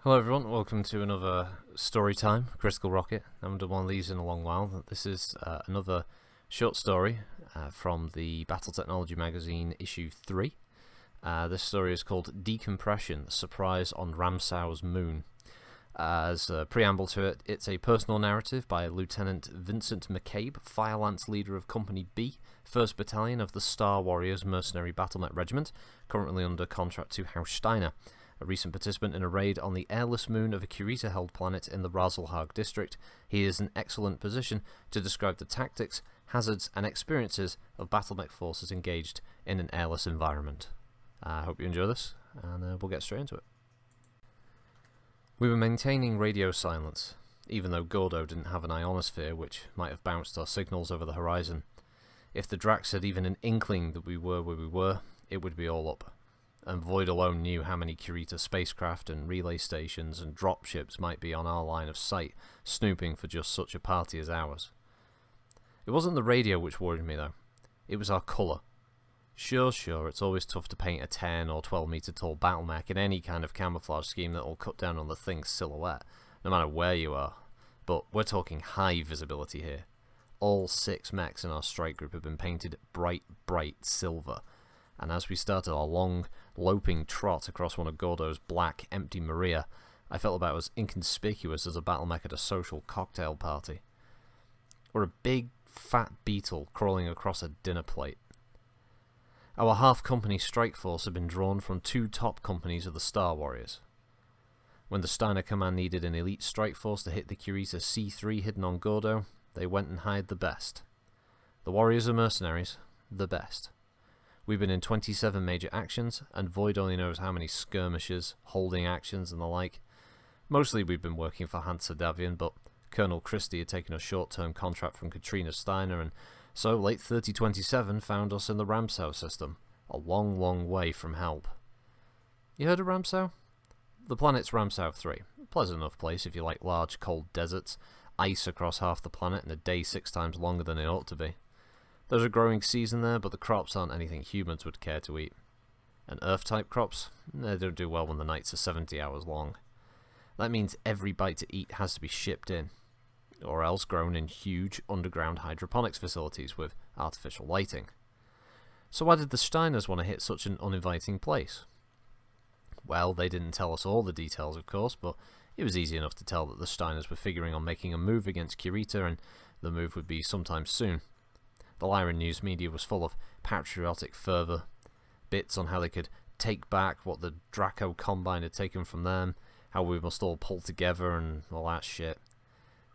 Hello everyone, welcome to another story time, Critical Rocket. I haven't done one of these in a long while. This is another short story from the Battle Technology magazine issue 3. This story is called Decompression, Surprise on Ramsau's Moon. As a preamble to it, it's a personal narrative by Lieutenant Vincent McCabe, Fire Lance leader of Company B, 1st Battalion of the Star Warriors Mercenary Battlement Regiment, currently under contract to Haus Steiner, a recent participant in a raid on the airless moon of a Kurita-held planet in the Razelhag district. He is in excellent position to describe the tactics, hazards, and experiences of battlemech forces engaged in an airless environment. I hope you enjoy this, and we'll get straight into it. We were maintaining radio silence, even though Gordo didn't have an ionosphere which might have bounced our signals over the horizon. If the Drax had even an inkling that we were where we were, it would be all up. And Void alone knew how many Kurita spacecraft and relay stations and dropships might be on our line of sight, snooping for just such a party as ours. It wasn't the radio which worried me though. It was our colour. Sure, it's always tough to paint a 10 or 12 metre tall battlemech in any kind of camouflage scheme that will cut down on the thing's silhouette, no matter where you are. But we're talking high visibility here. All 6 mechs in our strike group have been painted bright silver, and as we started our long, loping trot across one of Gordo's black, empty Maria, I felt about as inconspicuous as a battlemech at a social cocktail party. Or a big, fat beetle crawling across a dinner plate. Our half-company strike force had been drawn from 2 top companies of the Star Warriors. When the Steiner Command needed an elite strike force to hit the Kurita C3 hidden on Gordo, they went and hired the best. The Warriors are mercenaries, the best. We've been in 27 major actions, and Void only knows how many skirmishes, holding actions, and the like. Mostly we've been working for Hans Davian, but Colonel Christie had taken a short-term contract from Katrina Steiner, and so late 3027 found us in the Ramsau system, a long way from help. You heard of Ramsau? The planet's Ramsau 3. A pleasant enough place if you like large, cold deserts, ice across half the planet, and a day 6 times longer than it ought to be. There's a growing season there, but the crops aren't anything humans would care to eat. And Earth-type crops? They don't do well when the nights are 70 hours long. That means every bite to eat has to be shipped in, or else grown in huge underground hydroponics facilities with artificial lighting. So why did the Steiners want to hit such an uninviting place? Well, they didn't tell us all the details, of course, but it was easy enough to tell that the Steiners were figuring on making a move against Kurita, and the move would be sometime soon. The Lyran news media was full of patriotic fervour, bits on how they could take back what the Draco Combine had taken from them, how we must all pull together and all that shit.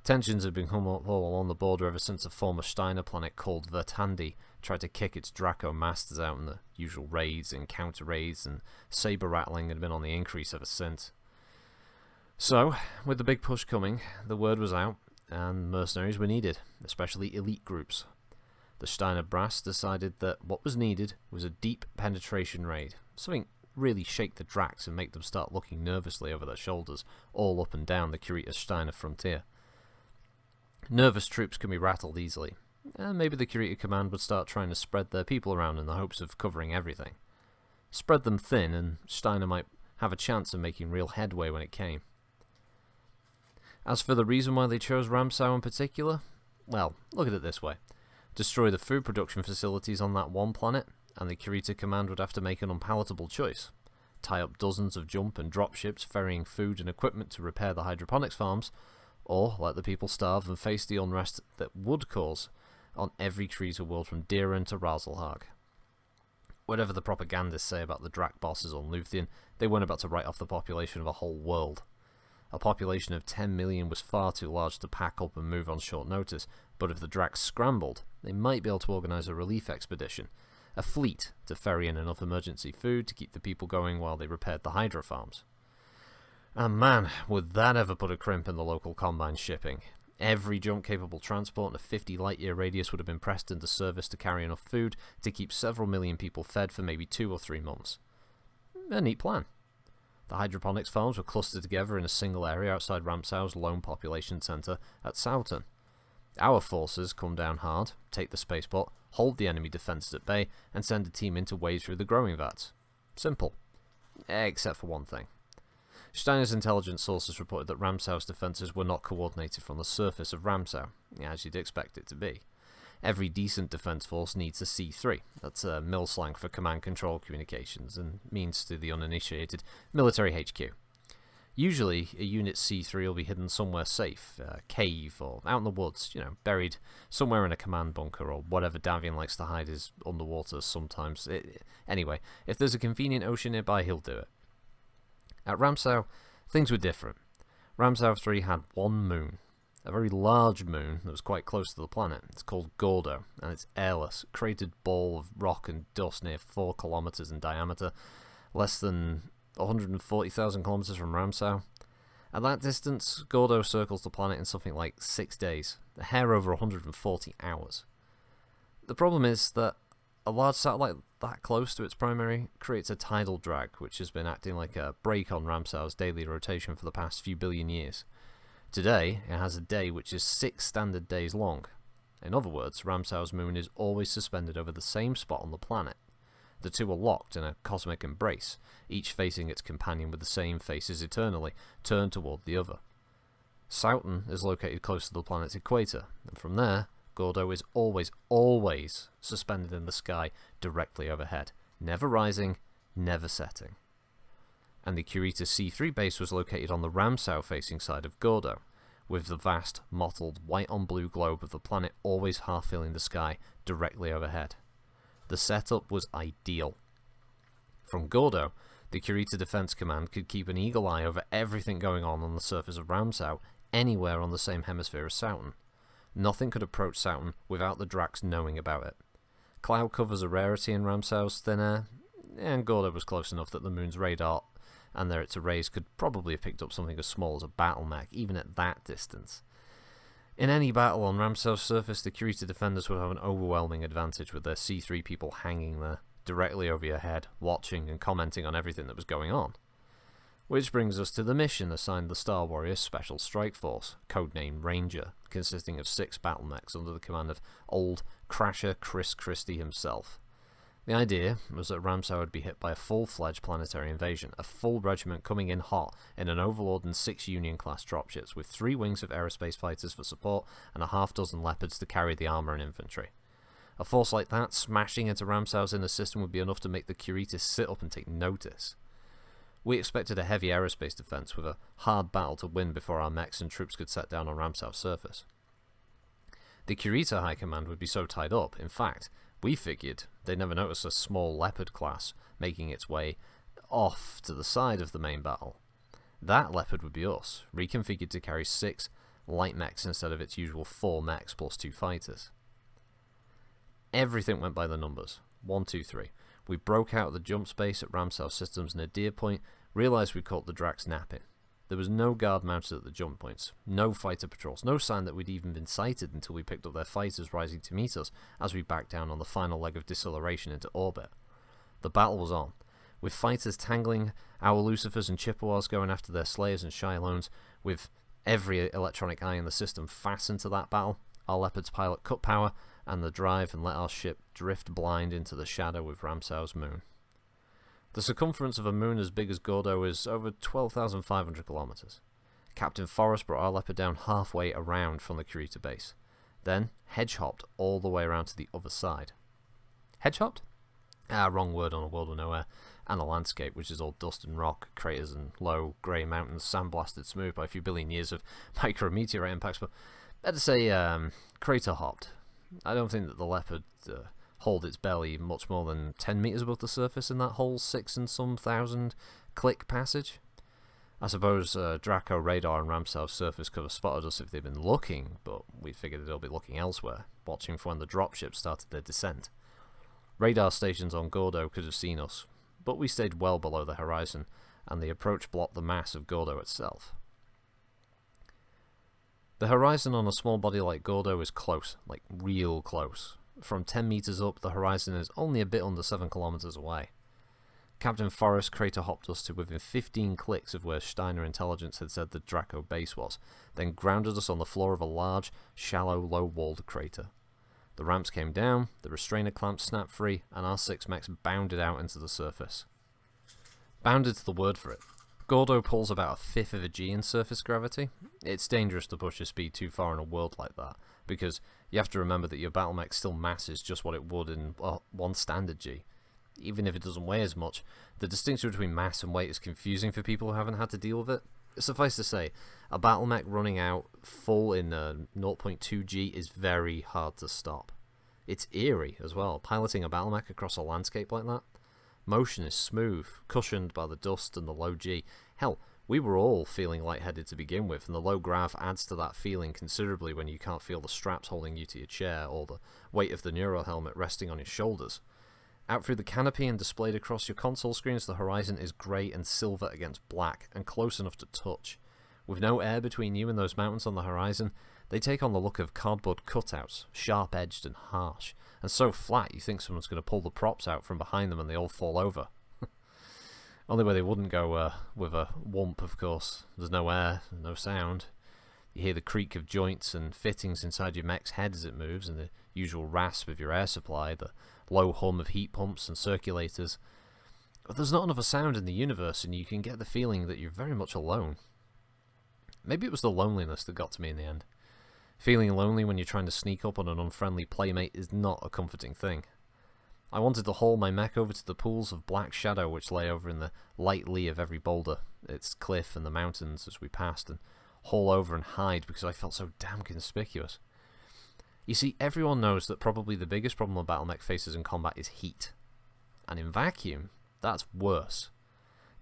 Tensions had been come up all along the border ever since a former Steiner planet called Vertandi tried to kick its Draco masters out, and the usual raids and counter-raids and saber rattling had been on the increase ever since. So, with the big push coming, the word was out, and mercenaries were needed, especially elite groups. The Steiner brass decided that what was needed was a deep penetration raid, something really shake the Drax and make them start looking nervously over their shoulders all up and down the Kurita-Steiner frontier. Nervous troops can be rattled easily, and maybe the Kurita command would start trying to spread their people around in the hopes of covering everything. Spread them thin, and Steiner might have a chance of making real headway when it came. As for the reason why they chose Ramsau in particular, well, look at it this way. Destroy the food production facilities on that one planet, and the Kurita command would have to make an unpalatable choice. Tie up dozens of jump and drop ships ferrying food and equipment to repair the hydroponics farms, or let the people starve and face the unrest that would cause on every Kurita world from Diran to Razelhag. Whatever the propagandists say about the Drac bosses on Luthien, they weren't about to write off the population of a whole world. A population of 10 million was far too large to pack up and move on short notice, but if the Dracs scrambled, they might be able to organise a relief expedition, a fleet to ferry in enough emergency food to keep the people going while they repaired the hydro farms. And man, would that ever put a crimp in the local combine shipping. Every jump-capable transport in a 50 light-year radius would have been pressed into service to carry enough food to keep several million people fed for maybe 2 or 3 months. A neat plan. The hydroponics farms were clustered together in a single area outside Ramsau's lone population centre at Sauton. Our forces come down hard, take the spaceport, hold the enemy defences at bay, and send a team in to wade through the growing vats. Simple. Except for one thing. Steiner's intelligence sources reported that Ramsau's defences were not coordinated from the surface of Ramsau, as you'd expect it to be. Every decent defence force needs a C3. That's a mill slang for command control communications and means to the uninitiated military HQ. Usually, a unit C3 will be hidden somewhere safe, a cave or out in the woods, buried somewhere in a command bunker or whatever Davian likes to hide his underwater sometimes. Anyway, if there's a convenient ocean nearby, he'll do it. At Ramsau, things were different. Ramsau 3 had one moon, a very large moon that was quite close to the planet. It's called Gordo, and it's airless, a cratered ball of rock and dust near 4 kilometers in diameter, less than 140,000 kilometers from Ramsau. At that distance, Gordo circles the planet in something like 6 days, a hair over 140 hours. The problem is that a large satellite that close to its primary creates a tidal drag, which has been acting like a brake on Ramsau's daily rotation for the past few billion years. Today, it has a day which is 6 standard days long. In other words, Ramsau's moon is always suspended over the same spot on the planet. The two are locked in a cosmic embrace, each facing its companion with the same faces eternally, turned toward the other. Saturn is located close to the planet's equator, and from there, Gordo is always suspended in the sky directly overhead, never rising, never setting. And the Kurita C3 base was located on the Ramsau-facing side of Gordo, with the vast, mottled, white-on-blue globe of the planet always half-filling the sky directly overhead. The setup was ideal. From Gordo, the Kurita Defense Command could keep an eagle eye over everything going on the surface of Ramsau, anywhere on the same hemisphere as Saturn. Nothing could approach Saturn without the Dracs knowing about it. Cloud cover's a rarity in Ramsau's thin air, and Gordo was close enough that the moon's radar and its arrays could probably have picked up something as small as a battle mech, even at that distance. In any battle on Ramsau's surface, the Kurita defenders would have an overwhelming advantage with their C3 people hanging there, directly over your head, watching and commenting on everything that was going on. Which brings us to the mission assigned the Star Warrior Special Strike Force, codenamed Ranger, consisting of 6 battle mechs under the command of old Crasher Chris Christie himself. The idea was that Ramsau would be hit by a full-fledged planetary invasion, a full regiment coming in hot in an Overlord and 6 Union-class dropships, with 3 wings of aerospace fighters for support and a half-dozen Leopards to carry the armour and infantry. A force like that, smashing into Ramsau's inner system, would be enough to make the Kuritas sit up and take notice. We expected a heavy aerospace defence with a hard battle to win before our mechs and troops could set down on Ramsau's surface. The Kurita High Command would be so tied up, in fact, we figured they'd never notice a small Leopard class making its way off to the side of the main battle. That Leopard would be us, reconfigured to carry 6 light mechs instead of its usual 4 mechs plus 2 fighters. Everything went by the numbers. 1, 2, 3. We broke out of the jump space at Ramsau Systems near Deer Point, realised we'd caught the Dracs napping. There was no guard mounted at the jump points, no fighter patrols, no sign that we'd even been sighted until we picked up their fighters rising to meet us as we backed down on the final leg of deceleration into orbit. The battle was on, with fighters tangling our Lucifers and Chippewas going after their Slayers and Shilones, with every electronic eye in the system fastened to that battle. Our Leopard's pilot cut power and the drive and let our ship drift blind into the shadow with Ramsau's moon. The circumference of a moon as big as Gordo is over 12,500 kilometers. Captain Forrest brought our Leopard down halfway around from the Kurita base, then hedge-hopped all the way around to the other side. Hedge-hopped? Wrong word on a world of nowhere, and a landscape which is all dust and rock, craters and low, grey mountains, sandblasted smooth by a few billion years of micrometeorite impacts, but better say crater-hopped. I don't think that the Leopard hold its belly much more than 10 meters above the surface in that whole 6 and some thousand click passage. I suppose Draco radar and Ramsau's surface cover spotted us if they'd been looking, but we figured they'll be looking elsewhere, watching for when the dropships started their descent. Radar stations on Gordo could have seen us, but we stayed well below the horizon, and the approach blocked the mass of Gordo itself. The horizon on a small body like Gordo is close, like real close. From 10 meters up, the horizon is only a bit under 7 kilometers away. Captain Forrest crater-hopped us to within 15 clicks of where Steiner Intelligence had said the Draco base was, then grounded us on the floor of a large, shallow, low-walled crater. The ramps came down, the restrainer clamps snapped free, and our 6 mechs bounded out into the surface. Bounded's the word for it. Gordo pulls about a fifth of a G in surface gravity. It's dangerous to push your speed too far in a world like that, because you have to remember that your battle mech still masses just what it would in one standard G. Even if it doesn't weigh as much, the distinction between mass and weight is confusing for people who haven't had to deal with it. Suffice to say, a battle mech running out full in 0.2 G is very hard to stop. It's eerie as well, piloting a battle mech across a landscape like that. Motion is smooth, cushioned by the dust and the low G. Hell, we were all feeling lightheaded to begin with, and the low grav adds to that feeling considerably when you can't feel the straps holding you to your chair, or the weight of the neuro helmet resting on your shoulders. Out through the canopy and displayed across your console screens, the horizon is grey and silver against black, and close enough to touch. With no air between you and those mountains on the horizon, they take on the look of cardboard cutouts, sharp-edged and harsh, and so flat you think someone's going to pull the props out from behind them and they all fall over. Only way they wouldn't go with a whomp, of course. There's no air, no sound. You hear the creak of joints and fittings inside your mech's head as it moves, and the usual rasp of your air supply, the low hum of heat pumps and circulators. But there's not enough sound in the universe, and you can get the feeling that you're very much alone. Maybe it was the loneliness that got to me in the end. Feeling lonely when you're trying to sneak up on an unfriendly playmate is not a comforting thing. I wanted to haul my mech over to the pools of black shadow which lay over in the light lee of every boulder, its cliff and the mountains as we passed, and haul over and hide because I felt so damn conspicuous. You see, everyone knows that probably the biggest problem a battle mech faces in combat is heat. And in vacuum, that's worse.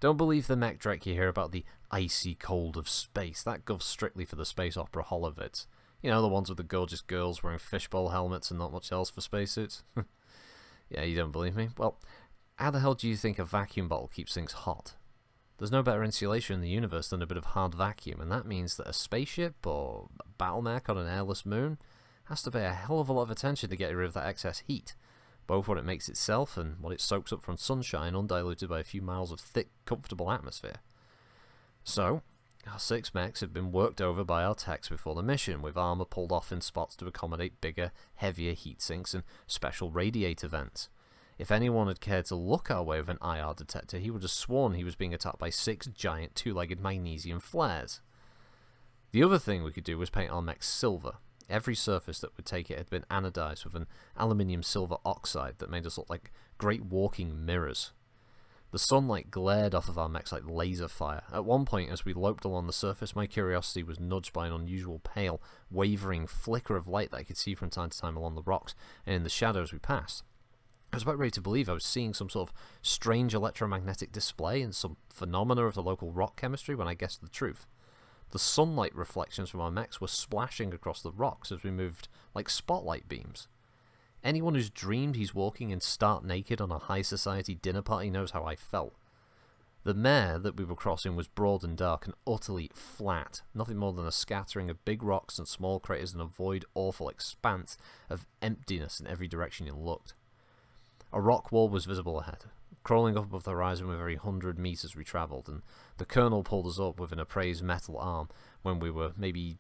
Don't believe the mech dreck you hear about the icy cold of space. That govs strictly for the space opera holovids. You know, the ones with the gorgeous girls wearing fishbowl helmets and not much else for spacesuits? Yeah, you don't believe me? Well, how the hell do you think a vacuum bottle keeps things hot? There's no better insulation in the universe than a bit of hard vacuum, and that means that a spaceship or a battle mech on an airless moon has to pay a hell of a lot of attention to get rid of that excess heat, both what it makes itself and what it soaks up from sunshine undiluted by a few miles of thick, comfortable atmosphere. So, our 6 mechs had been worked over by our techs before the mission, with armour pulled off in spots to accommodate bigger, heavier heat sinks and special radiator vents. If anyone had cared to look our way with an IR detector, he would have sworn he was being attacked by 6 giant 2-legged magnesium flares. The other thing we could do was paint our mechs silver. Every surface that would take it had been anodized with an aluminium silver oxide that made us look like great walking mirrors. The sunlight glared off of our mechs like laser fire. At one point, as we loped along the surface, my curiosity was nudged by an unusual pale, wavering flicker of light that I could see from time to time along the rocks and in the shadows we passed. I was about ready to believe I was seeing some sort of strange electromagnetic display and some phenomena of the local rock chemistry when I guessed the truth. The sunlight reflections from our mechs were splashing across the rocks as we moved like spotlight beams. Anyone who's dreamed he's walking in stark naked on a high society dinner party knows how I felt. The mare that we were crossing was broad and dark and utterly flat, nothing more than a scattering of big rocks and small craters in a void, awful expanse of emptiness in every direction you looked. A rock wall was visible ahead, crawling up above the horizon with every 100 meters we travelled, and the colonel pulled us up with an appraised metal arm when we were maybe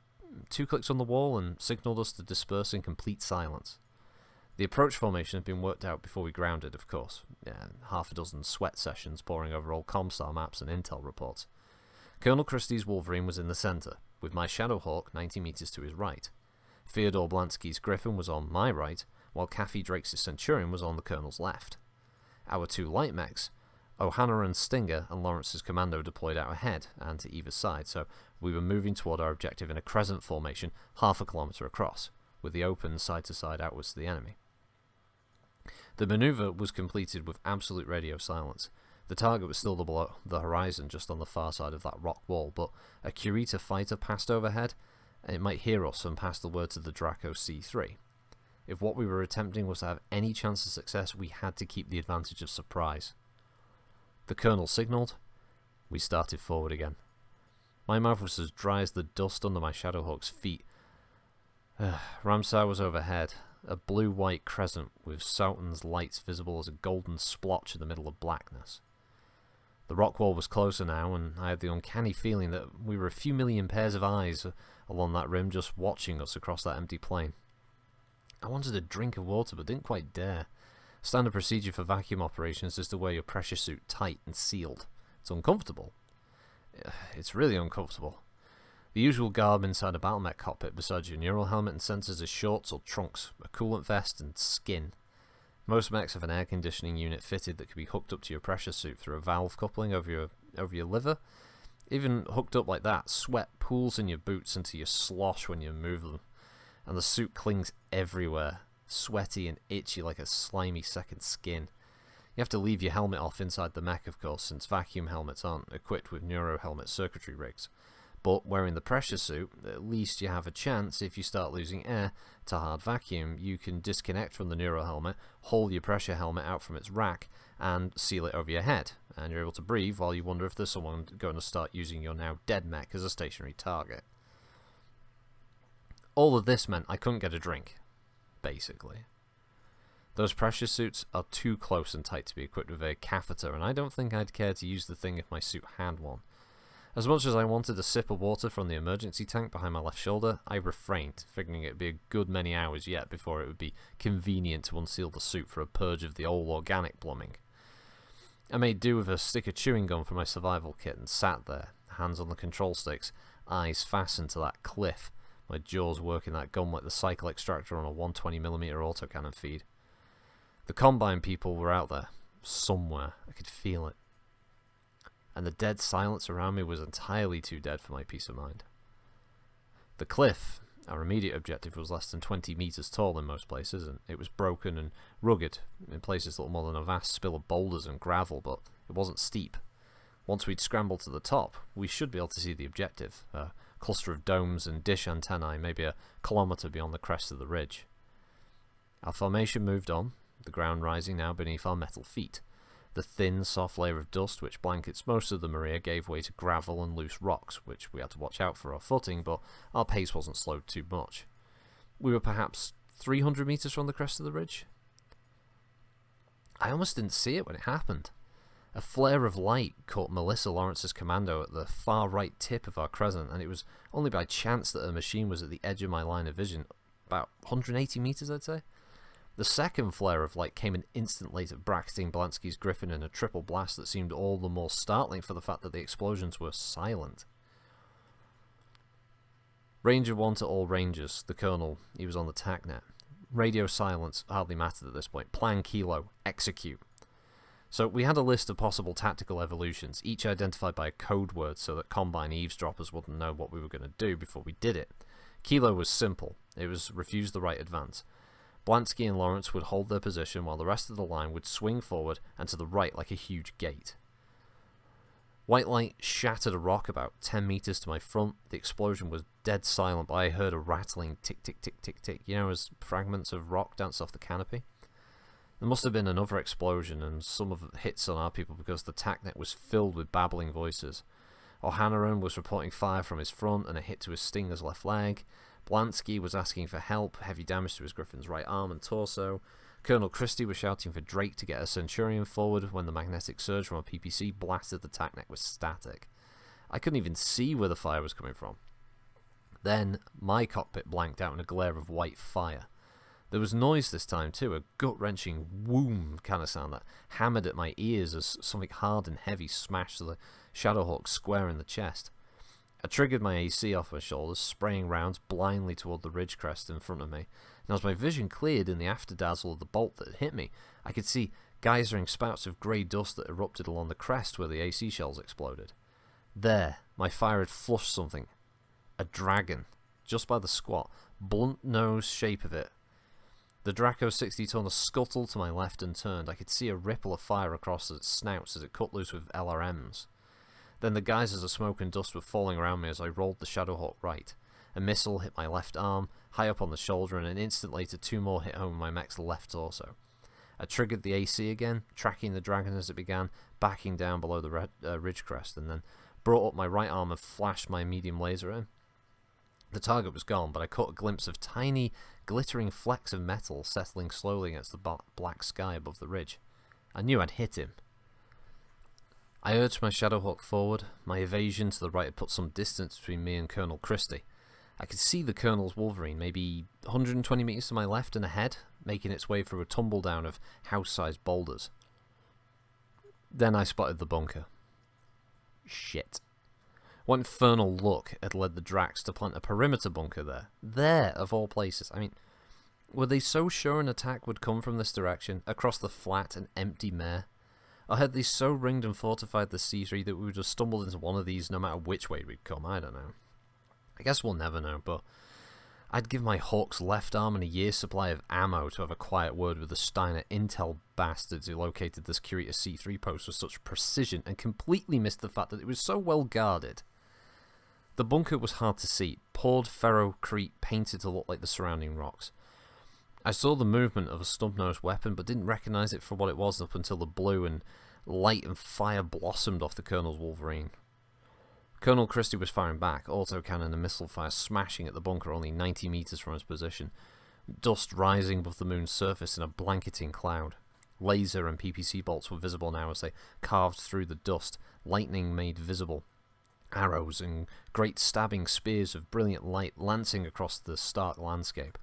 2 clicks on the wall and signalled us to disperse in complete silence. The approach formation had been worked out before we grounded, of course. Half a dozen sweat sessions poring over old Comstar maps and intel reports. Colonel Christie's Wolverine was in the centre, with my Shadowhawk 90 meters to his right. Fyodor Blansky's Griffin was on my right, while Caffey Drake's Centurion was on the Colonel's left. Our 2 light mechs, O'Hanrahan's Stinger and Lawrence's Commando, deployed out ahead and to either side, so we were moving toward our objective in a crescent formation half a kilometre across, with the open side-to-side outwards to the enemy. The manoeuvre was completed with absolute radio silence. The target was still below the horizon just on the far side of that rock wall, but a Kurita fighter passed overhead, and it might hear us and pass the word to the Draco C3. If what we were attempting was to have any chance of success, we had to keep the advantage of surprise. The Colonel signalled. We started forward again. My mouth was as dry as the dust under my Shadowhawk's feet. Ramsar was overhead, a blue-white crescent with Sauton's lights visible as a golden splotch in the middle of blackness. The rock wall was closer now, and I had the uncanny feeling that we were a few million pairs of eyes along that rim just watching us across that empty plain. I wanted a drink of water but didn't quite dare. Standard procedure for vacuum operations is to wear your pressure suit tight and sealed. It's uncomfortable. it's really uncomfortable. The usual garb inside a battle mech cockpit besides your neural helmet and sensors is shorts or trunks, a coolant vest, and skin. Most mechs have an air conditioning unit fitted that can be hooked up to your pressure suit through a valve coupling over your liver. Even hooked up like that, sweat pools in your boots until you slosh when you move them, and the suit clings everywhere, sweaty and itchy like a slimy second skin. You have to leave your helmet off inside the mech, of course, since vacuum helmets aren't equipped with neuro helmet circuitry rigs. But wearing the pressure suit, at least you have a chance. If you start losing air to hard vacuum, you can disconnect from the neuro helmet, haul your pressure helmet out from its rack, and seal it over your head, and you're able to breathe while you wonder if there's someone going to start using your now dead mech as a stationary target. All of this meant I couldn't get a drink, basically. Those pressure suits are too close and tight to be equipped with a catheter, and I don't think I'd care to use the thing if my suit had one. As much as I wanted a sip of water from the emergency tank behind my left shoulder, I refrained, figuring it'd be a good many hours yet before it would be convenient to unseal the suit for a purge of the old organic plumbing. I made do with a stick of chewing gum for my survival kit and sat there, hands on the control sticks, eyes fastened to that cliff, my jaws working that gum like the cycle extractor on a 120mm autocannon feed. The Combine people were out there, somewhere. I could feel it. And the dead silence around me was entirely too dead for my peace of mind. The cliff, our immediate objective, was less than 20 meters tall in most places, and it was broken and rugged, in places little more than a vast spill of boulders and gravel, but it wasn't steep. Once we'd scrambled to the top, we should be able to see the objective, a cluster of domes and dish antennae maybe a kilometer beyond the crest of the ridge. Our formation moved on, the ground rising now beneath our metal feet. The thin, soft layer of dust which blankets most of the Maria gave way to gravel and loose rocks, which we had to watch out for our footing, but our pace wasn't slowed too much. We were perhaps 300 meters from the crest of the ridge. I almost didn't see it when it happened. A flare of light caught Melissa Lawrence's commando at the far right tip of our crescent, and it was only by chance that her machine was at the edge of my line of vision, about 180 meters, I'd say. The second flare of light came an instant later, bracketing Blansky's Griffin in a triple blast that seemed all the more startling for the fact that the explosions were silent. Ranger 1 to all Rangers, the Colonel, he was on the TACnet. Radio silence hardly mattered at this point. Plan Kilo, execute. So we had a list of possible tactical evolutions, each identified by a code word so that Combine eavesdroppers wouldn't know what we were going to do before we did it. Kilo was simple. It was refuse the right advance. Blansky and Lawrence would hold their position while the rest of the line would swing forward and to the right like a huge gate. White light shattered a rock about 10 meters to my front. The explosion was dead silent, but I heard a rattling tick, tick, tick, tick, tick, you know, as fragments of rock danced off the canopy. There must have been another explosion, and some of it hits on our people because the TACnet was filled with babbling voices. O'Hanrahan was reporting fire from his front and a hit to his Stinger's left leg. Blansky was asking for help, heavy damage to his Griffin's right arm and torso. Colonel Christie was shouting for Drake to get a Centurion forward when the magnetic surge from a PPC blasted the TACnet with static. I couldn't even see where the fire was coming from. Then my cockpit blanked out in a glare of white fire. There was noise this time too, a gut-wrenching whoom kind of sound that hammered at my ears as something hard and heavy smashed the Shadowhawk square in the chest. I triggered my AC off my shoulders, spraying rounds blindly toward the ridge crest in front of me, and as my vision cleared in the afterdazzle of the bolt that had hit me, I could see geysering spouts of grey dust that erupted along the crest where the AC shells exploded. There, my fire had flushed something. A dragon, just by the squat, blunt-nosed shape of it. The Draco 60-tonner scuttled to my left and turned. I could see a ripple of fire across its snouts as it cut loose with LRMs. Then the geysers of smoke and dust were falling around me as I rolled the Shadowhawk right. A missile hit my left arm, high up on the shoulder, and an instant later 2 more hit home my mech's left torso. I triggered the AC again, tracking the dragon as it began, backing down below the ridge crest, and then brought up my right arm and flashed my medium laser in. The target was gone, but I caught a glimpse of tiny, glittering flecks of metal settling slowly against the black sky above the ridge. I knew I'd hit him. I urged my Shadowhawk forward. My evasion to the right had put some distance between me and Colonel Christie. I could see the Colonel's Wolverine, maybe 120 meters to my left and ahead, making its way through a tumble-down of house-sized boulders. Then I spotted the bunker. Shit. What infernal luck had led the Drax to plant a perimeter bunker there? There, of all places. I mean, were they so sure an attack would come from this direction, across the flat and empty mare? Or had they so ringed and fortified the C3 that we would have stumbled into one of these no matter which way we'd come? I don't know. I guess we'll never know, but I'd give my Hawk's left arm and a year's supply of ammo to have a quiet word with the Steiner intel bastards who located the security C3 post with such precision and completely missed the fact that it was so well guarded. The bunker was hard to see, poured ferrocrete painted to look like the surrounding rocks. I saw the movement of a snub-nosed weapon, but didn't recognise it for what it was up until the blue and light and fire blossomed off the Colonel's Wolverine. Colonel Christie was firing back, autocannon and missile fire smashing at the bunker only 90 metres from his position, dust rising above the moon's surface in a blanketing cloud. Laser and PPC bolts were visible now as they carved through the dust, lightning made visible. Arrows and great stabbing spears of brilliant light lancing across the stark landscape.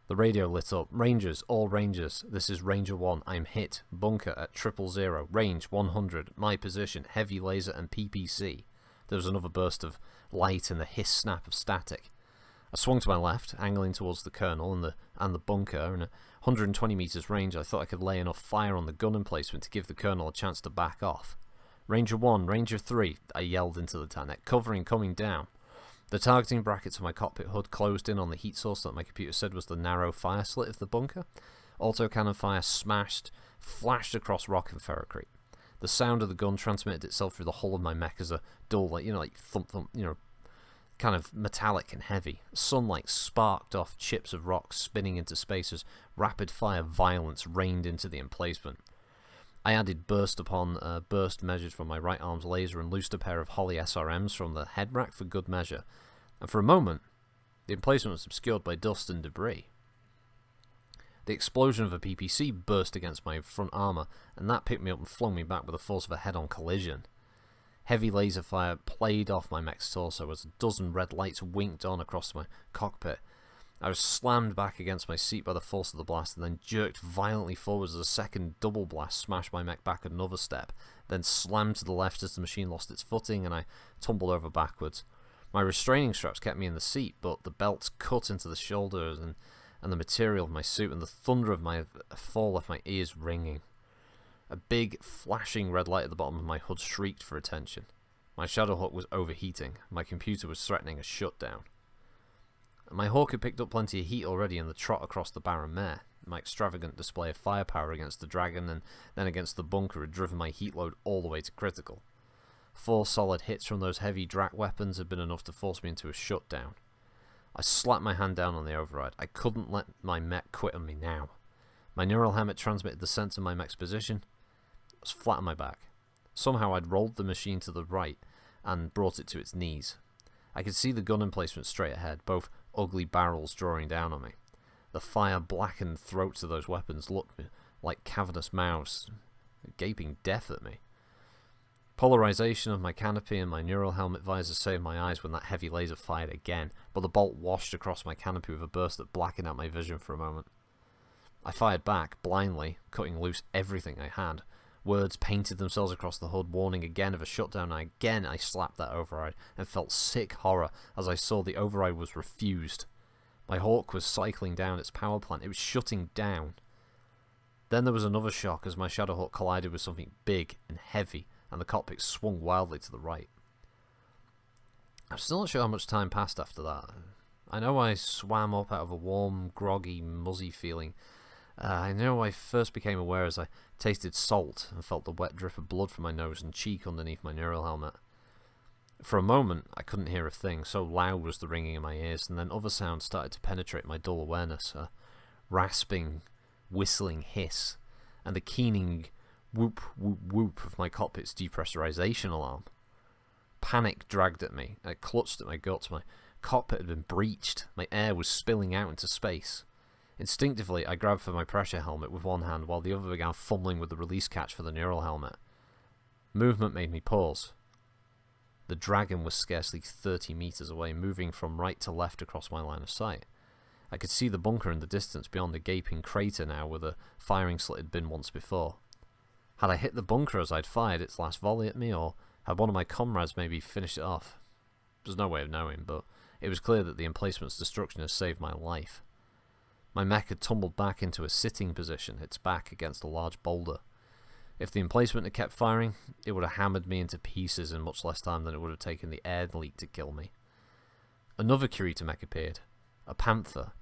The radio lit up. Rangers, all Rangers. This is Ranger 1. I'm hit. Bunker at 000. Range 100. My position. Heavy laser and PPC. There was another burst of light and the hiss snap of static. I swung to my left, angling towards the Colonel and the bunker, and at 120 metres range I thought I could lay enough fire on the gun emplacement to give the Colonel a chance to back off. Ranger 1, Ranger 3, I yelled into the Tanet, covering coming down. The targeting brackets of my cockpit hood closed in on the heat source that my computer said was the narrow fire slit of the bunker. Autocannon fire smashed, flashed across rock and ferrocrete. The sound of the gun transmitted itself through the hull of my mech as a dull, like thump thump, kind of metallic and heavy. Sunlight sparked off chips of rock spinning into space as rapid fire violence rained into the emplacement. I added burst upon burst measured from my right arm's laser and loosed a pair of Holly SRMs from the head rack for good measure, and for a moment the emplacement was obscured by dust and debris. The explosion of a PPC burst against my front armour, and that picked me up and flung me back with the force of a head-on collision. Heavy laser fire played off my mech's torso as a dozen red lights winked on across my cockpit. I was slammed back against my seat by the force of the blast and then jerked violently forwards as a second double blast smashed my mech back another step, then slammed to the left as the machine lost its footing and I tumbled over backwards. My restraining straps kept me in the seat, but the belts cut into the shoulders and the material of my suit, and the thunder of my fall left my ears ringing. A big, flashing red light at the bottom of my hood shrieked for attention. My Shadowhawk was overheating. My computer was threatening a shutdown. My Hawk had picked up plenty of heat already in the trot across the barren mare. My extravagant display of firepower against the dragon and then against the bunker had driven my heat load all the way to critical. 4 solid hits from those heavy Drak weapons had been enough to force me into a shutdown. I slapped my hand down on the override. I couldn't let my mech quit on me now. My neural helmet transmitted the sense of my mech's position. I was flat on my back. Somehow I'd rolled the machine to the right and brought it to its knees. I could see the gun emplacement straight ahead, both ugly barrels drawing down on me. The fire-blackened throats of those weapons looked like cavernous mouths, gaping death at me. Polarization of my canopy and my neural helmet visor saved my eyes when that heavy laser fired again, but the bolt washed across my canopy with a burst that blackened out my vision for a moment. I fired back, blindly, cutting loose everything I had. Words painted themselves across the HUD, warning again of a shutdown, and again I slapped that override and felt sick horror as I saw the override was refused. My Hawk was cycling down its power plant. It was shutting down. Then there was another shock as my Shadowhawk collided with something big and heavy, and the cockpit swung wildly to the right. I'm still not sure how much time passed after that. I know I swam up out of a warm, groggy, muzzy feeling. I know I first became aware as I tasted salt and felt the wet drip of blood from my nose and cheek underneath my neural helmet. For a moment, I couldn't hear a thing, so loud was the ringing in my ears, and then other sounds started to penetrate my dull awareness. A rasping, whistling hiss, and the keening whoop, whoop, whoop of my cockpit's depressurization alarm. Panic dragged at me. I clutched at my guts. My cockpit had been breached. My air was spilling out into space. Instinctively, I grabbed for my pressure helmet with one hand while the other began fumbling with the release catch for the neural helmet. Movement made me pause. The dragon was scarcely 30 meters away, moving from right to left across my line of sight. I could see the bunker in the distance beyond the gaping crater now where the firing slit had been once before. Had I hit the bunker as I'd fired its last volley at me, or Had one of my comrades maybe finished it off? There's no way of knowing, but it was clear that the emplacement's destruction had saved my life. My mech had tumbled back into a sitting position, its back against a large boulder. If the emplacement had kept firing, it would have hammered me into pieces in much less time than it would have taken the air leak to kill me. Another Kurita mech appeared, a panther,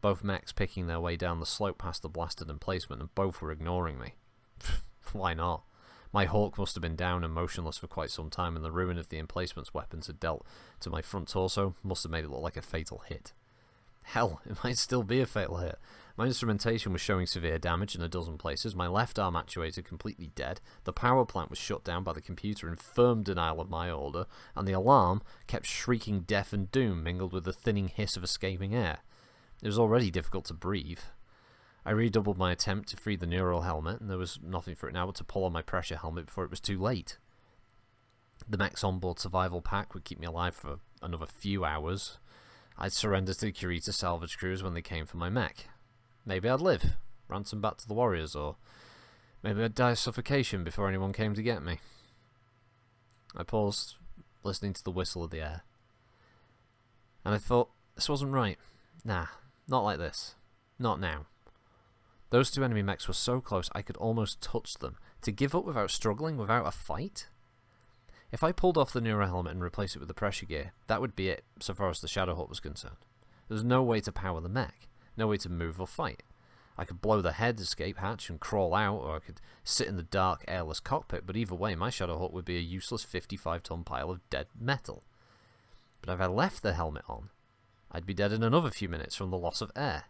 both mechs picking their way down the slope past the blasted emplacement, and both were ignoring me. Why not? My Hawk must have been down and motionless for quite some time, and the ruin of the emplacement's weapons had dealt to my front torso must have made it look like a fatal hit. Hell, it might still be a fatal hit. My instrumentation was showing severe damage in a dozen places, my left arm actuator completely dead, the power plant was shut down by the computer in firm denial of my order, and the alarm kept shrieking death and doom mingled with the thinning hiss of escaping air. It was already difficult to breathe. I redoubled my attempt to free the neural helmet, and there was nothing for it now but to pull on my pressure helmet before it was too late. The mech's onboard survival pack would keep me alive for another few hours. I'd surrender to the Kurita salvage crews when they came for my mech. Maybe I'd live, ransom back to the warriors, or maybe I'd die of suffocation before anyone came to get me. I paused, listening to the whistle of the air. And I thought, this wasn't right. Nah, not like this. Not now. Those two enemy mechs were so close I could almost touch them. To give up without struggling, without a fight? If I pulled off the neural helmet and replaced it with the pressure gear, that would be it, so far as the Shadowhawk was concerned. There was no way to power the mech, no way to move or fight. I could blow the head escape hatch and crawl out, or I could sit in the dark, airless cockpit, but either way my Shadowhawk would be a useless 55-ton pile of dead metal. But if I left the helmet on, I'd be dead in another few minutes from the loss of air.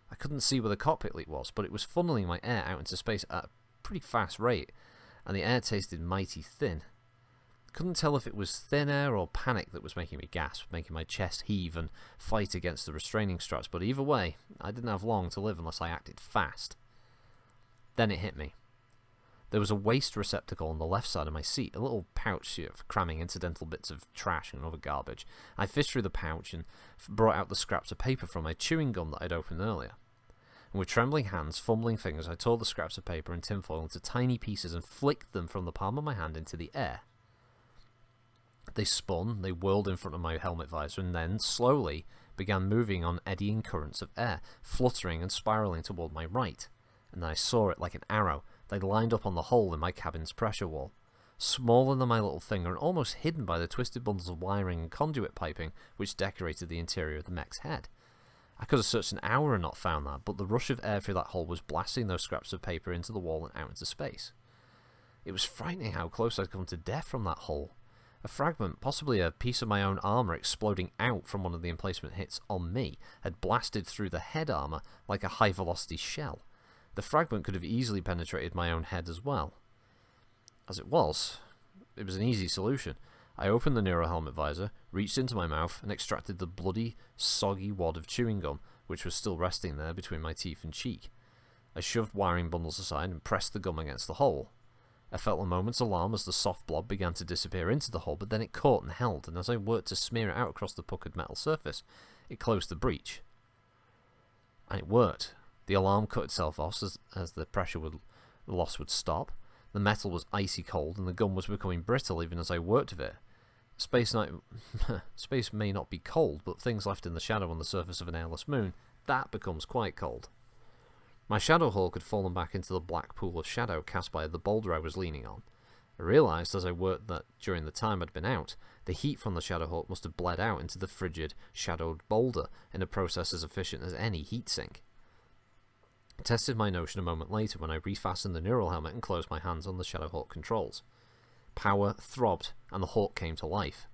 I couldn't see where the cockpit leak was, but it was funneling my air out into space at a pretty fast rate, and the air tasted mighty thin. Couldn't tell if it was thin air or panic that was making me gasp, making my chest heave and fight against the restraining straps, but either way, I didn't have long to live unless I acted fast. Then it hit me. There was a waste receptacle on the left side of my seat, a little pouch for cramming incidental bits of trash and other garbage. I fished through the pouch and brought out the scraps of paper from my chewing gum that I'd opened earlier. And with trembling hands, fumbling fingers, I tore the scraps of paper and tinfoil into tiny pieces and flicked them from the palm of my hand into the air. They spun, they whirled in front of my helmet visor, and then, slowly, began moving on eddying currents of air, fluttering and spiralling toward my right. And then I saw it like an arrow. They lined up on the hole in my cabin's pressure wall. Smaller than my little finger and almost hidden by the twisted bundles of wiring and conduit piping which decorated the interior of the mech's head. I could have searched an hour and not found that, but the rush of air through that hole was blasting those scraps of paper into the wall and out into space. It was frightening how close I'd come to death from that hole. A fragment, possibly a piece of my own armour exploding out from one of the emplacement hits on me, had blasted through the head armour like a high-velocity shell. The fragment could have easily penetrated my own head as well. As it was an easy solution. I opened the neural helmet visor, reached into my mouth, and extracted the bloody, soggy wad of chewing gum, which was still resting there between my teeth and cheek. I shoved wiring bundles aside and pressed the gum against the hole. I felt a moment's alarm as the soft blob began to disappear into the hole, but then it caught and held, and as I worked to smear it out across the puckered metal surface, it closed the breach. And it worked. The alarm cut itself off as the pressure loss would stop. The metal was icy cold, and the gum was becoming brittle even as I worked with it. Space may not be cold, but things left in the shadow on the surface of an airless moon, that becomes quite cold. My Shadowhawk had fallen back into the black pool of shadow cast by the boulder I was leaning on. I realised as I worked that during the time I'd been out, the heat from the Shadowhawk must have bled out into the frigid, shadowed boulder in a process as efficient as any heat sink. I tested my notion a moment later when I refastened the neural helmet and closed my hands on the Shadowhawk controls. Power throbbed, and the Hawk came to life.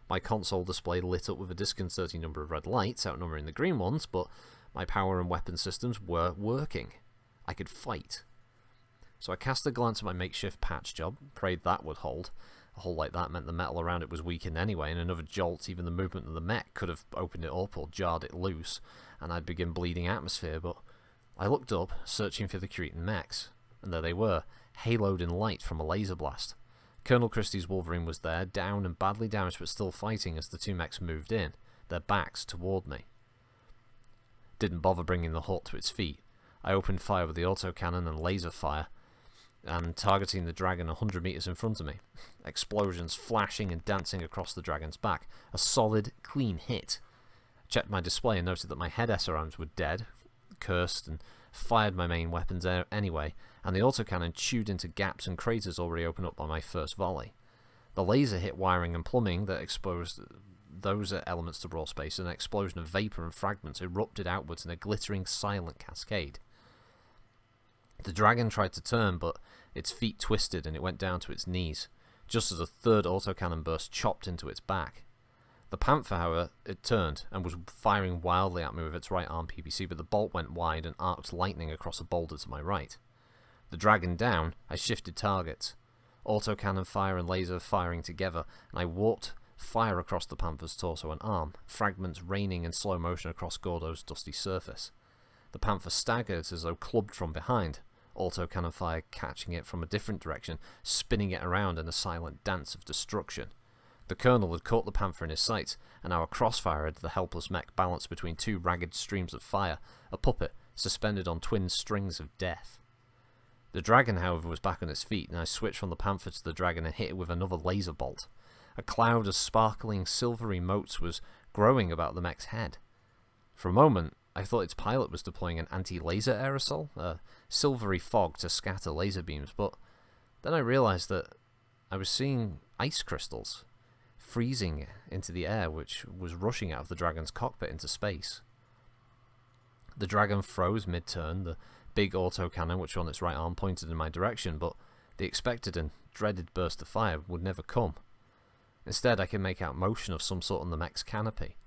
My console display lit up with a disconcerting number of red lights, outnumbering the green ones, but my power and weapon systems were working. I could fight. So I cast a glance at my makeshift patch job, prayed that would hold. A hole like that meant the metal around it was weakened anyway, and another jolt, even the movement of the mech, could have opened it up or jarred it loose, and I'd begin bleeding atmosphere, but I looked up, searching for the Cretan mechs, and there they were, haloed in light from a laser blast. Colonel Christie's Wolverine was there, down and badly damaged but still fighting as the two mechs moved in, their backs toward me. Didn't bother bringing the Hawk to its feet. I opened fire with the autocannon and laser fire. and targeting the dragon 100 meters in front of me. Explosions flashing and dancing across the dragon's back. A solid, clean hit. I checked my display and noted that my head SRMs were dead, cursed, and fired my main weapons anyway, and the autocannon chewed into gaps and craters already opened up by my first volley. The laser hit wiring and plumbing that exposed those elements to raw space, and an explosion of vapor and fragments erupted outwards in a glittering, silent cascade. The dragon tried to turn, but its feet twisted and it went down to its knees, just as a third autocannon burst chopped into its back. The Panther, however, it turned and was firing wildly at me with its right arm PPC, but the bolt went wide and arced lightning across a boulder to my right. The dragon down, I shifted targets. Autocannon fire and laser firing together, and I warped fire across the Panther's torso and arm, fragments raining in slow motion across Gordo's dusty surface. The Panther staggered as though clubbed from behind, autocannon fire catching it from a different direction, spinning it around in a silent dance of destruction. The Colonel had caught the Panther in his sights, and our crossfire had the helpless mech balanced between two ragged streams of fire, a puppet suspended on twin strings of death. The dragon, however, was back on its feet, and I switched from the Panther to the dragon and hit it with another laser bolt. A cloud of sparkling silvery motes was growing about the mech's head. For a moment, I thought its pilot was deploying an anti-laser aerosol, a silvery fog to scatter laser beams, but then I realized that I was seeing ice crystals freezing into the air, which was rushing out of the dragon's cockpit into space. The dragon froze mid-turn, the big autocannon, which was on its right arm, pointed in my direction, but the expected and dreaded burst of fire would never come. Instead, I could make out motion of some sort on the mech's canopy.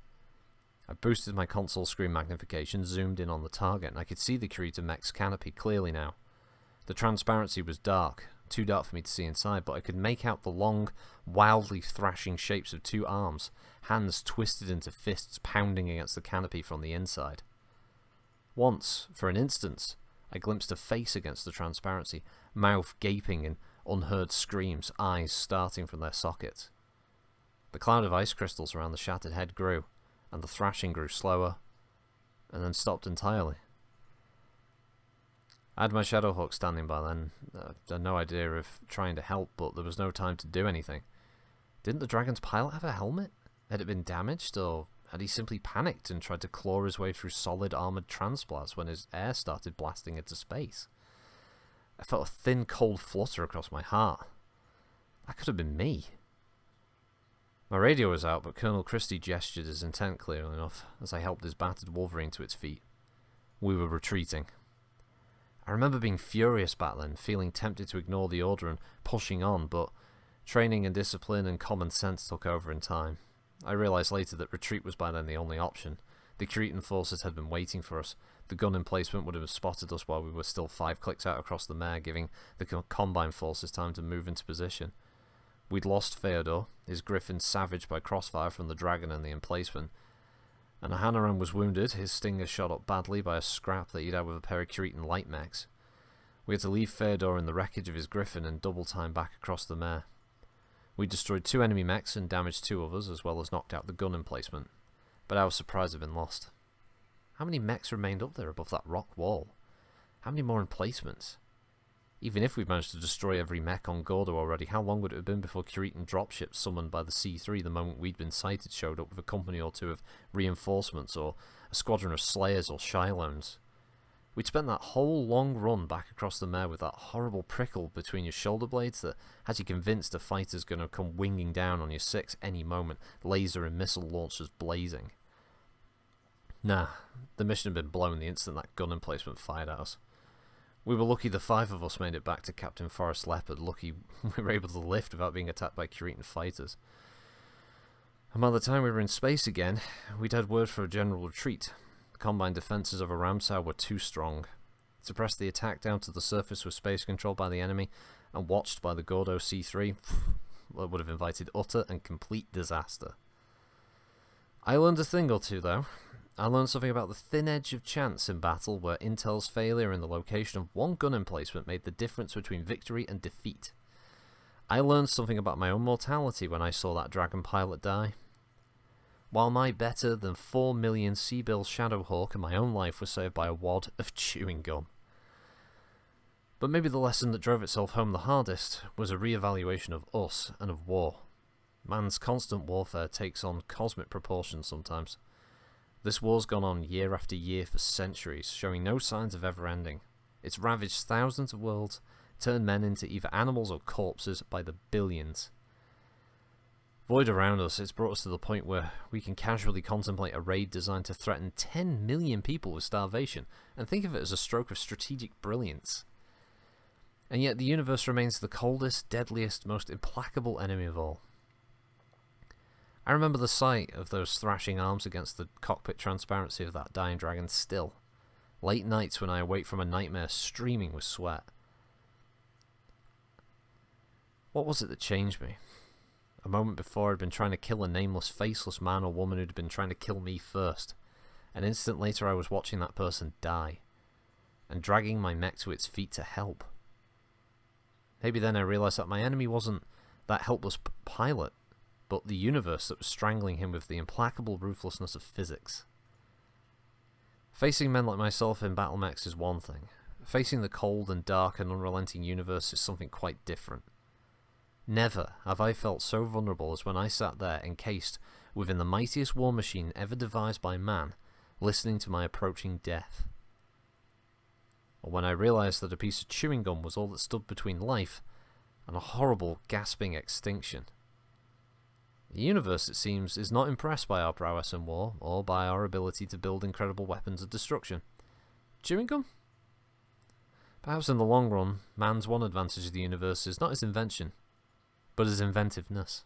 I boosted my console screen magnification, zoomed in on the target, and I could see the Kurita mech's canopy clearly now. The transparency was dark, too dark for me to see inside, but I could make out the long, wildly thrashing shapes of two arms, hands twisted into fists pounding against the canopy from the inside. Once, for an instant, I glimpsed a face against the transparency, mouth gaping in unheard screams, eyes starting from their sockets. The cloud of ice crystals around the shattered head grew, and the thrashing grew slower, and then stopped entirely. I had my Shadowhawk standing by then. I had no idea of trying to help, but there was no time to do anything. Didn't the dragon's pilot have a helmet? Had it been damaged, or had he simply panicked and tried to claw his way through solid armoured transplas when his air started blasting into space? I felt a thin, cold flutter across my heart. That could have been me. My radio was out, but Colonel Christie gestured his intent clearly enough as I helped his battered Wolverine to its feet. We were retreating. I remember being furious back then, feeling tempted to ignore the order and pushing on, but training and discipline and common sense took over in time. I realised later that retreat was by then the only option. The Cretan forces had been waiting for us. The gun emplacement would have spotted us while we were still 5 clicks out across the mare, giving the Combine forces time to move into position. We'd lost Feodor, his griffin savaged by crossfire from the dragon and the emplacement, and Hanaran was wounded, his stinger shot up badly by a scrap that he'd had with a pair of Cretan light mechs. We had to leave Feodor in the wreckage of his griffin and double time back across the mare. We destroyed 2 enemy mechs and damaged 2 others, as well as knocked out the gun emplacement, but our surprise had been lost. How many mechs remained up there above that rock wall? How many more emplacements? Even if we'd managed to destroy every mech on Gordo already, how long would it have been before Cretan dropships summoned by the C3 the moment we'd been sighted showed up with a company or 2 of reinforcements, or a squadron of Slayers or Shilones? We'd spent that whole long run back across the mare with that horrible prickle between your shoulder blades that had you convinced a fighter's going to come winging down on your 6 any moment, laser and missile launchers blazing. Nah, the mission had been blown the instant that gun emplacement fired at us. We were lucky the 5 of us made it back to Captain Forrest Leopard, lucky we were able to lift without being attacked by Cretan fighters. And by the time we were in space again, we'd had word for a general retreat. The combined defences of a Ramsar were too strong. To press the attack down to the surface with space controlled by the enemy and watched by the Gordo C3, well, would have invited utter and complete disaster. I learned a thing or two though. I learned something about the thin edge of chance in battle, where Intel's failure in the location of one gun emplacement made the difference between victory and defeat. I learned something about my own mortality when I saw that dragon pilot die. While my better than 4 million Seabill Shadowhawk and my own life was saved by a wad of chewing gum. But maybe the lesson that drove itself home the hardest was a re-evaluation of us and of war. Man's constant warfare takes on cosmic proportions sometimes. This war's gone on year after year for centuries, showing no signs of ever ending. It's ravaged thousands of worlds, turned men into either animals or corpses by the billions. Void around us, it's brought us to the point where we can casually contemplate a raid designed to threaten 10 million people with starvation, and think of it as a stroke of strategic brilliance. And yet the universe remains the coldest, deadliest, most implacable enemy of all. I remember the sight of those thrashing arms against the cockpit transparency of that dying dragon still. Late nights when I awake from a nightmare streaming with sweat. What was it that changed me? A moment before I'd been trying to kill a nameless, faceless man or woman who'd been trying to kill me first. An instant later I was watching that person die, and dragging my mech to its feet to help. Maybe then I realised that my enemy wasn't that helpless pilot, but the universe that was strangling him with the implacable ruthlessness of physics. Facing men like myself in battle mechs is one thing. Facing the cold and dark and unrelenting universe is something quite different. Never have I felt so vulnerable as when I sat there encased within the mightiest war machine ever devised by man, listening to my approaching death. Or when I realised that a piece of chewing gum was all that stood between life and a horrible, gasping extinction. The universe, it seems, is not impressed by our prowess in war, or by our ability to build incredible weapons of destruction. Chewing gum? Perhaps in the long run, man's one advantage of the universe is not his invention, but his inventiveness.